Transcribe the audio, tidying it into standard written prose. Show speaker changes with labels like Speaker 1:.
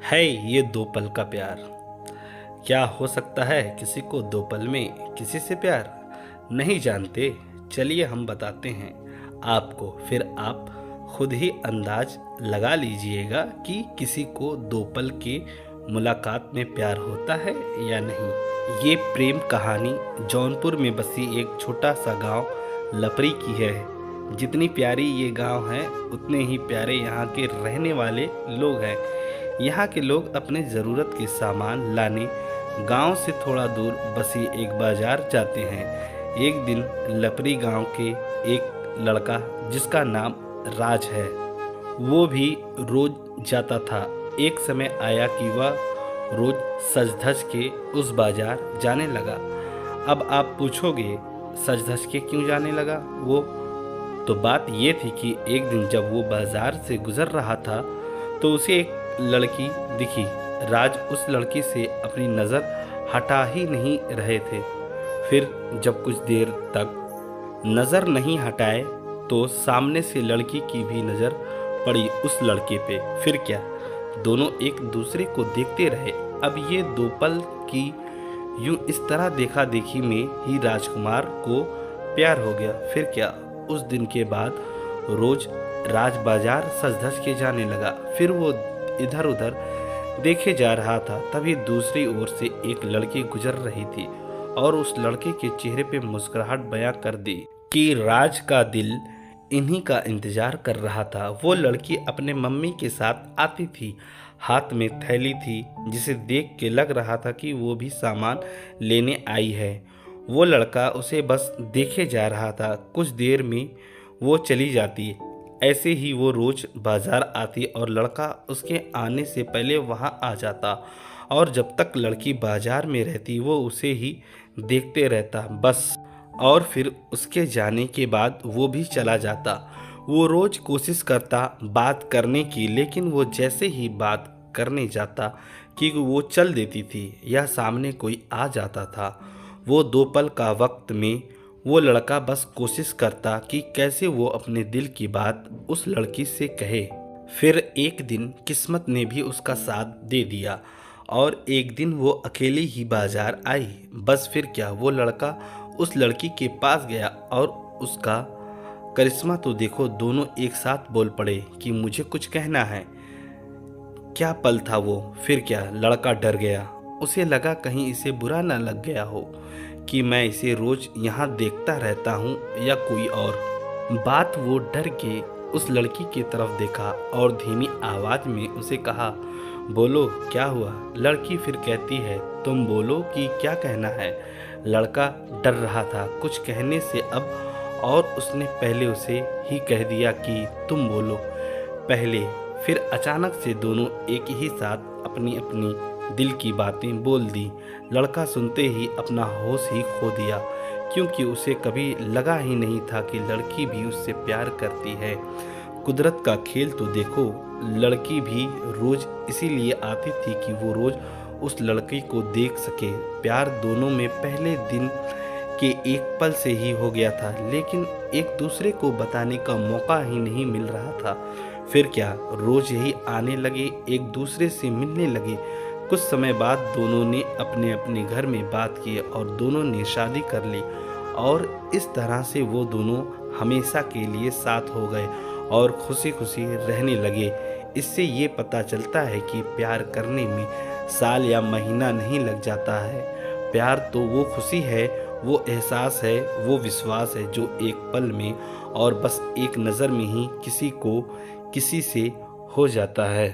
Speaker 1: है ये दो पल का प्यार। क्या हो सकता है किसी को दो पल में किसी से प्यार? नहीं जानते? चलिए हम बताते हैं आपको, फिर आप खुद ही अंदाज लगा लीजिएगा कि किसी को दो पल के मुलाकात में प्यार होता है या नहीं। ये प्रेम कहानी जौनपुर में बसी एक छोटा सा गांव लपरी की है। जितनी प्यारी ये गांव है उतने ही प्यारे यहाँ के रहने वाले लोग हैं। यहाँ के लोग अपने ज़रूरत के सामान लाने गांव से थोड़ा दूर बसी एक बाजार जाते हैं। एक दिन लपरी गांव के एक लड़का जिसका नाम राज है, वो भी रोज जाता था। एक समय आया कि वह रोज सज धज के उस बाजार जाने लगा। अब आप पूछोगे सज धज के क्यों जाने लगा? वो तो बात ये थी कि एक दिन जब वो बाजार से गुजर रहा था तो उसे एक लड़की दिखी। राज उस लड़की से अपनी नज़र हटा ही नहीं रहे थे। फिर जब कुछ देर तक नज़र नहीं हटाए तो सामने से लड़की की भी नज़र पड़ी उस लड़के पे। फिर क्या, दोनों एक दूसरे को देखते रहे। अब ये दो पल की यूं इस तरह देखा देखी में ही राजकुमार को प्यार हो गया। फिर क्या, उस दिन के बाद रोज राज बाजार सज धज के जाने लगा। फिर वो इधर उधर देखे जा रहा था, तभी दूसरी ओर से एक लड़की गुजर रही थी और उस लड़के के चेहरे पे मुस्कुराहट बयां कर दी कि राज का दिल इन्हीं का इंतजार कर रहा था। वो लड़की अपने मम्मी के साथ आती थी, हाथ में थैली थी जिसे देख के लग रहा था कि वो भी सामान लेने आई है। वो लड़का उसे बस देखे जा रहा था। कुछ देर में वो चली जाती। ऐसे ही वो रोज बाजार आती और लड़का उसके आने से पहले वहां आ जाता और जब तक लड़की बाजार में रहती वो उसे ही देखते रहता बस। और फिर उसके जाने के बाद वो भी चला जाता। वो रोज कोशिश करता बात करने की, लेकिन वो जैसे ही बात करने जाता कि वो चल देती थी या सामने कोई आ जाता था। वो दो पल का वक्त में वो लड़का बस कोशिश करता कि कैसे वो अपने दिल की बात उस लड़की से कहे। फिर एक दिन किस्मत ने भी उसका साथ दे दिया और एक दिन वो अकेली ही बाजार आई। बस फिर क्या, वो लड़का उस लड़की के पास गया और उसका करिश्मा तो देखो, दोनों एक साथ बोल पड़े कि मुझे कुछ कहना है। क्या पल था वो। फिर क्या, लड़का डर गया। उसे लगा कहीं इसे बुरा ना लग गया हो कि मैं इसे रोज यहाँ देखता रहता हूँ या कोई और बात। वो डर के उस लड़की की तरफ देखा और धीमी आवाज में उसे कहा, बोलो क्या हुआ? लड़की फिर कहती है, तुम बोलो कि क्या कहना है। लड़का डर रहा था कुछ कहने से अब, और उसने पहले उसे ही कह दिया कि तुम बोलो पहले। फिर अचानक से दोनों एक ही साथ अपनी अपनी दिल की बातें बोल दी। लड़का सुनते ही अपना होश ही खो दिया, क्योंकि उसे कभी लगा ही नहीं था कि लड़की भी उससे प्यार करती है। कुदरत का खेल तो देखो, लड़की भी रोज इसीलिए आती थी कि वो रोज उस लड़की को देख सके। प्यार दोनों में पहले दिन के एक पल से ही हो गया था, लेकिन एक दूसरे को बताने का मौका ही नहीं मिल रहा था। फिर क्या, रोज यही आने लगे, एक दूसरे से मिलने लगे। कुछ समय बाद दोनों ने अपने अपने घर में बात की और दोनों ने शादी कर ली और इस तरह से वो दोनों हमेशा के लिए साथ हो गए और खुशी खुशी रहने लगे। इससे ये पता चलता है कि प्यार करने में साल या महीना नहीं लग जाता है। प्यार तो वो खुशी है, वो एहसास है, वो विश्वास है जो एक पल में और बस एक नज़र में ही किसी को किसी से हो जाता है।